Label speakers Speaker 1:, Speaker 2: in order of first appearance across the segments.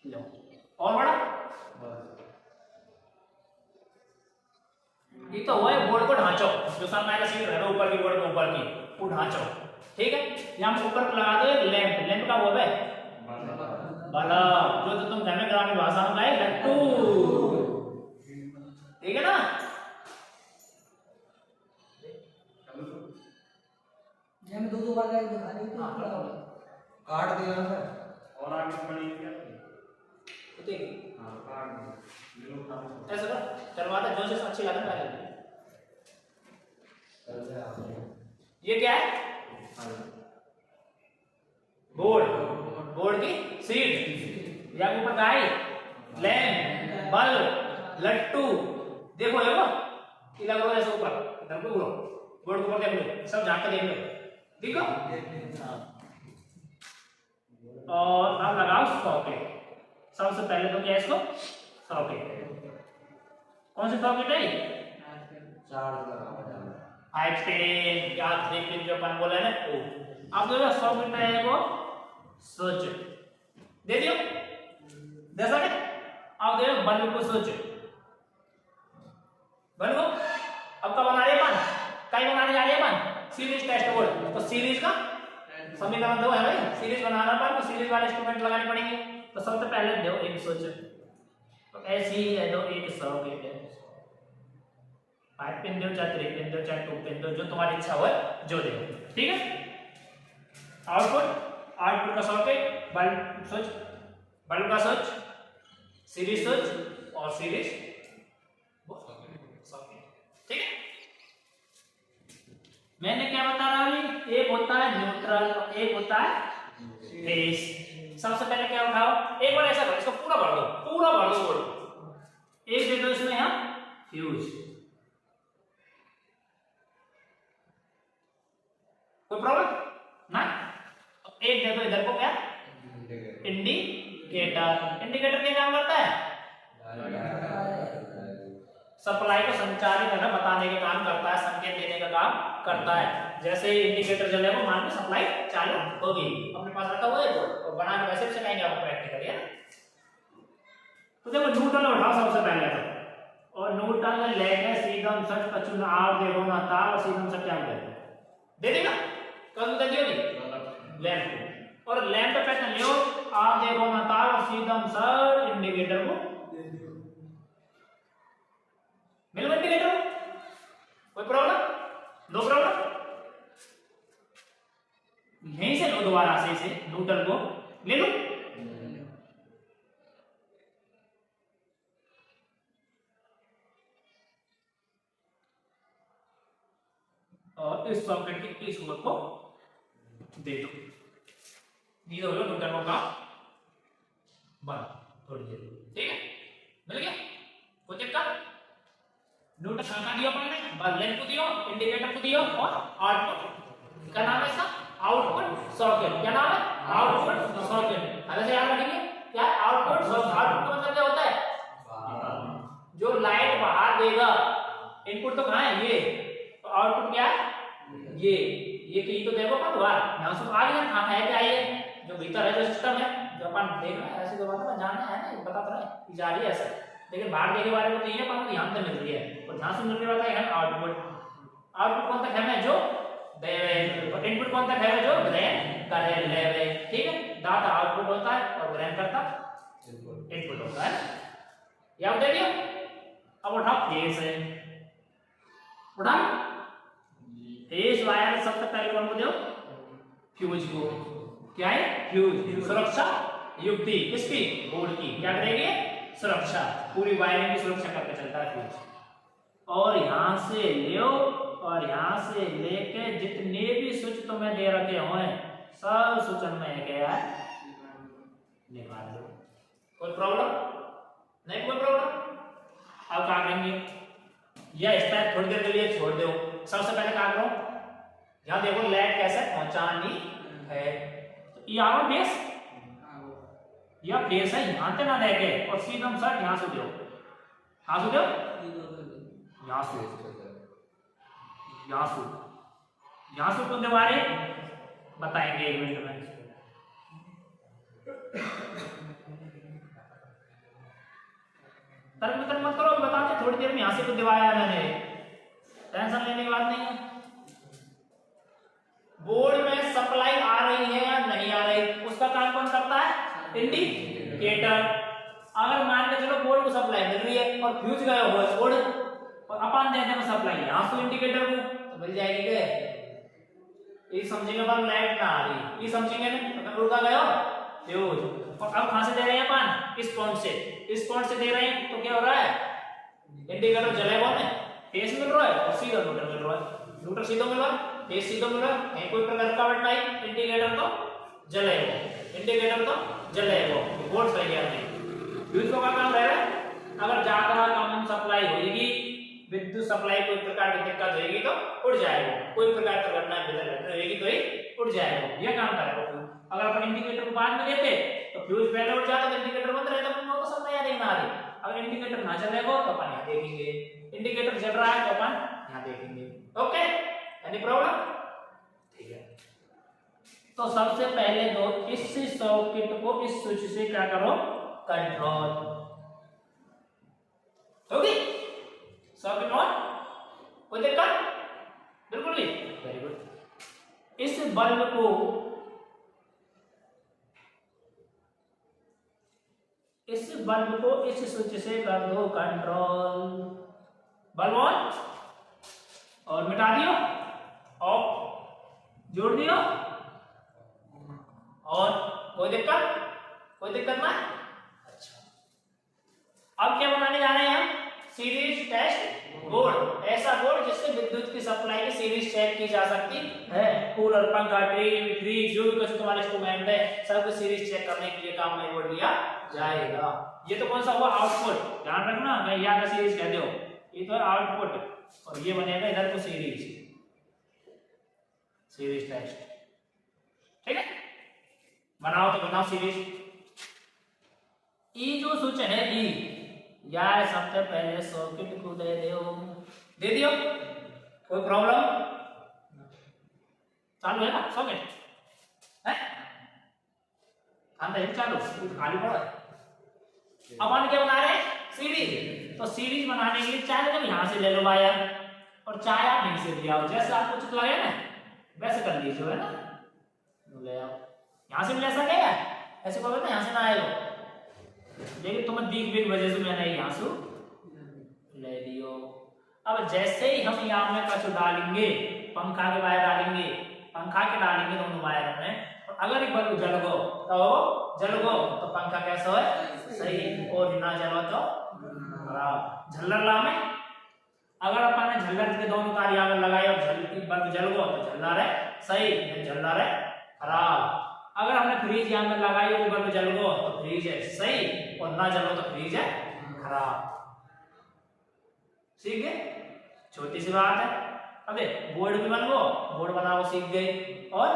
Speaker 1: लो और बड़ा ये तो हुआ है बोर्ड को ढांचो, जो सामने का सीट है ऊपर की बोर्ड के ऊपर की वो ढांचो, ठीक है। यहाँ ऊपर लगा दो एक लैंप, लैंप का वो है बल्ब, जो तो तुम घर में ग्रामीण भाषा में कहे लट्टू, ठीक है ना।
Speaker 2: ये में दो बार दिखा रही थी
Speaker 3: काट दिया सर और आगे बड़ी क्या
Speaker 1: ठीक
Speaker 3: हां काट दिया
Speaker 1: ऐसा कर चलवाता जो से अच्छी लगे पहले। ये क्या है बोर्ड, बोर्ड की सीट, या ऊपर गाय लैंप बल्ब लट्टू, देखो देखो इधर लो ऐसे ऊपर इधर को बोलो बोर्ड के ऊपर देख लो, सब झांक के देख लो, देखो। और अब लगाओ सॉकेट, सबसे पहले तो क्या है इसको सॉकेट, कौन सी सॉकेट है
Speaker 3: चार्ज लगा जाना
Speaker 1: 5 पिन या 3 पिन जो अपन बोला है ना वो। अब देखो सॉकेट है वो स्विच दे दियो, दे सके। अब देखो बल्ब को स्विच बल्ब अब का बना रहे अपन कई बनाने जा रहे हैं अपन सीरीज टेस्ट बोर्ड, तो सीरीज का समीकरण दो है भाई, सीरीज बनाना पर तो सीरीज वाले इंस्ट्रूमेंट लगाने पड़ेंगे। तो सबसे पहले दो एक स्विच, तो ऐसे ही है दो एक सॉकेट है, 5 पिन दो चाहे 3 पिन दो चाहे 2 पिन दो, जो तुम्हारी इच्छा हो जो दे, ठीक है। आउटपुट का सॉकेट बल्ब स्विच, बल्ब का स्विच सीरीज स्विच और सीरीज सॉकेट, ठीक है। मैंने क्या बता रहा हूं, एक होता है न्यूट्रल और एक होता है फेस। सबसे पहले क्या उठाओ, एक बार ऐसा करो इसको पूरा भर दो, पूरा भर दो बोर्ड, एक दे दो इसमें यहां फ्यूज, कोई प्रॉब्लम ना। एक दे दो इधर को क्या इंडिकेटर, इंडिकेटर क्या काम करता है सप्लाई को संचालित करना बताने का काम करता है, संकेत देने का काम करता है। जैसे ही इंडिकेटर जलेगा मान लो सप्लाई चालू होगी, अपने पास रखा हुआ है बोर्ड और बना के वैसे भी सिखाएंगे आपको प्रैक्टिकली है। तो देखो न्यूट्रल उठाओ सबसे पहले तो, और न्यूट्रल में लेके सीधम सच कचुन आप देखो ना तार और सीधम सच क्या दे देगा कल दे दियो लैंप, और लैंप पे पैटर्न लियो आप देखो ना तार और सीधम सच इंडिकेटर को मिल गया इंडिकेटर, कोई प्रॉब्लम नो प्रॉब्लम। यहीं से लो दोबारा से इसे न्यूट्रल को ले लो, और इस सॉकेट के इस होल को दे दो, ये हो लो न्यूट्रल का बंद थोड़ी देर, ठीक है मिल गया कोई दिक्कत। न्यूट्रल कहाँ दिया अपन ने, बस लेंथ को दियो इंडिकेटर को दियो और आउटपुट क्या नाम है इसका आउटपुट सॉकेट, क्या नाम है आउटपुट सॉकेट। अब ऐसे याद रखेंगे क्या आउटपुट सॉकेट, आउटपुट मतलब क्या होता है जो लाइट बाहर देगा, इनपुट तो कहाँ है ये, तो आउटपुट क्या है ये की तो देखो ना बाहर यहां से आ गया कहाँ है क्या ये जो भीतर है जो सिस्टम है जो अपन देख रहे हैं, ऐसे तो बात जानना है ना बता तो रहे जा रही है ऐसा, लेकिन बाहर देखे बारे में तो ये अपन को ध्यान से मिल रही है और ध्यान से मिलने वाला है आउटपुट। आउटपुट कौन तक है जो देवे और इनपुट कौन तक है जो ग्रहण करे लेवे, ठीक है। डाटा आउटपुट होता है और ग्रहण करता इनपुट होता है, याद दे दियो। अब उठाओ फेस है, उठा फेस वायर सबसे पहले कौन को दो फ्यूज को, क्या है फ्यूज, सुरक्षा युक्ति किसकी बोर्ड की, क्या करेगी सुरक्षा, पूरी वायरिंग की सुरक्षा करके चलता है फ्यूज। और यहां से लियो और यहां से लेके जितने भी स्विच तुम्हें दे रखे हुए सब स्विच में क्या है निकाल दो, कोई प्रॉब्लम नहीं, कोई प्रॉब्लम। अब क्या करेंगे या इस तरह थोड़ी देर के लिए छोड़ दो। सबसे पहले क्या करो यहां देखो लाइट कैसे पहुंचानी है, तो यहाँ बेस या बेस है यहां से ना लेके और सीधम शर्ट यहां से दो, यहां से दो यहां से यहां से कौन दीवारे बताएंगे 1 मिनट में। तर्क वितर्क मत करो, बताते थोड़ी देर में यहां से कुछ दिवाया मैंने, टेंशन लेने की बात नहीं है। बोर्ड में सप्लाई आ रही है या नहीं आ रही, उसका काम कौन करता है? इंडिकेटर। अगर मान के चलो बोर्ड को सप्लाई मिल रही है और फ्यूज गया हुआ है बोर्ड और अपन देते हैं सप्लाई यहां से इंडिकेटर को, तो मिल जाएगी क्या? ये समझेंगे अपन लाइट ना आ रही, ये समझेंगे ना रुका गया फ्यूज। और अब कहां से दे रहे हैं अपन? इस पॉइंट से, इस पॉइंट से दे रहे हैं तो क्या हो रहा है? इंडिकेटर जलेगा में फेस मिल रहा है और सीधा न्यूट्रल मिल रहा है, न्यूट्रल सीधा मिल रहा है, फेस सीधा मिल रहा है, कहीं कोई प्रकार का कट नहीं, इंडिकेटर तो जलेगा, इंडिकेटर तो जलेगा, बोर्ड सही है नहीं। फ्यूज का काम रह रहा है, अगर ज्यादा कम सप्लाई होगी, विद्युत सप्लाई कोई प्रकार की दिक्कत होगी तो उड़ जाएगा, कोई प्रकार की घटना होगी तो ही उड़ जाएगा, यह काम करेगा। अगर अपन इंडिकेटर को बाद में देते तो फ्यूज पहले उड़ जाता तो इंडिकेटर बंद रहता, अपन को समझ आ रही ना आ रही। अगर इंडिकेटर ना चलेगा तो अपन यहाँ देखेंगे, इंडिकेटर चल रहा है तो अपन यहाँ देखेंगे। Okay, any problem? ठीक है। तो सबसे पहले तो इस सर्किट को इस स्विच से क्या करो? कंट्रोल। होगी सर्किट ऑन, कोई दिक्कत? बिल्कुल नहीं, वेरी गुड। इस बल्ब को इस स्विच से कर दो कंट्रोल। बल्ब ऑन और मिटा दियो, ऑफ जोड़ दियो, और कोई दिक्कत? कोई दिक्कत ना? अच्छा, अब क्या बनाने जा रहे हैं हम? Series test board. ऐसा बोर्ड जिससे विद्युत की सप्लाई की सीरीज चेक की जा सकती है। कूलर, पंखा, टीवी, फ्रिज, जो भी कुछ तुम्हारे इंस्ट्रूमेंट है सब सीरीज चेक करने के लिए काम में बोर्ड लिया जाएगा। ये तो कौन सा हुआ? आउटपुट। ध्यान रखना, मैं यहाँ का सीरीज कह दो, ये तो आउटपुट और ये बनेगा इधर को सीरीज टेस्ट। ठीक है, बनाओ तो बनाओ सीरीज। ई जो स्विच है ई, यार सबसे पहले सर्किट को दे दियो, कोई प्रॉब्लम? चालू है ना सॉकेट? है अंदर चालू, खाली पड़ा है। अब हम क्या बना रहे हैं? सीरीज। तो सीरीज बनाने के लिए चाहे तो यहां से ले लो वायर, और चाहे आप यहीं से ले आओ, जैसे आपको उचित लगे ना वैसे कर लीजिए, है ना? ले आओ, यहां से भी ले सकेगा, ऐसे कहोगे ना यहां से ना आएगा, लेकिन तुम्हें दिख भी वजह से मैंने यहां से ले लियो। अब जैसे ही हम यहाँ में कछु डालेंगे, पंखा के वायर डालेंगे, दोनों वायर में, और अगर एक बल्ब जल गो तो पंखा कैसा है? सही, और ना जलो तो खराब। झल्लर ला में अगर अपन ने झल्लर के दोनों तार यहाँ में लगाए और बल्ब जल गो तो झल्लर है सही, झल्लर है खराब। अगर हमने फ्रीज यहाँ में लगाई और बल्ब जल गो तो फ्रीज है सही, और ना जलो तो फ्रीज है खराब। ठीक है, छोटी सी बात है। अबे बोर्ड भी बन गो, बोर्ड बनाओ सीख गए, और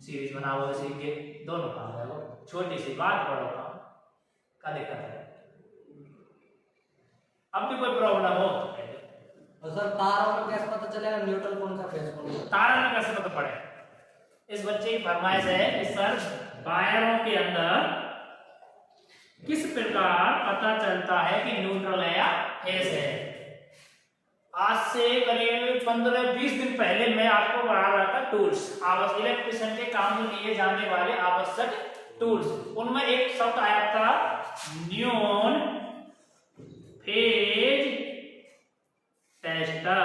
Speaker 1: सीरीज बनाओ सीख गए, दोनों काम है वो, छोटी सी बात, बड़ो काम का दिक्कत है। अब भी कोई प्रॉब्लम हो
Speaker 2: तो सर तारों में कैसे पता चलेगा न्यूट्रल कौन सा फेस कौन सा?
Speaker 1: तारों में कैसे पता पड़े? इस बच्चे की फरमाइश है कि सर वायरों के अंदर किस प्रकार पता चलता है कि न्यूट्रल है या फेस है? आज से करीब 15-20 दिन पहले मैं आपको पढ़ा रहा था टूल्स, आवश्यक इलेक्ट्रिशियन के काम में लिए जाने वाले आवश्यक टूल्स। उनमें एक शब्द आया था न्यून फेज टेस्टर,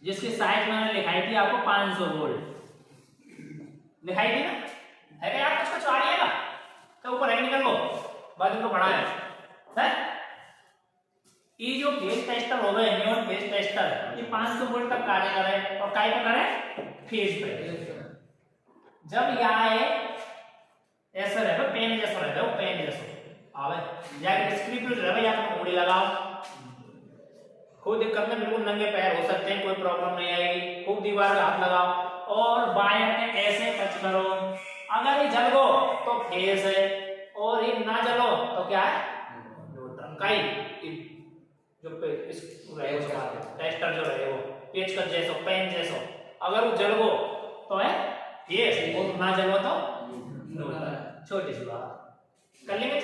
Speaker 1: जिसकी साइज मैंने लिखाई थी आपको 500 वोल्ट लिखाई थी ना? है क्या यार? कुछ आ रही है ना? तो ऊपर है, निकल लो, बाद में पढ़ा है। ये जो फेज टेस्टर हो गए, न्यून फेज टेस्टर, ये 500 वोल्ट तक कार्य करे, और काय पे करे? फेज पे। जब यहाँ ऐसा रहे पेन जैसा रहता है, वो पेन जैसा आवे, या स्क्रीन पे रहे या तो मुड़ी लगाओ, कोई दिक्कत नहीं, बिल्कुल नंगे पैर हो सकते हैं, कोई प्रॉब्लम नहीं आएगी। खूब दीवार में हाथ लगाओ और वायर के ऐसे टच करो, अगर ये जल गो तो फेज है, और ये ना जलो तो क्या है? न्यूट्रल। कई जो इस रहे टेस्टर जो रहे वो पेचकस जैसो, पेन जैसो, अगर वो जल गो तो है फेज, और ना जलो तो न्यूट्रल। छोटी सी बात कर लेंगे।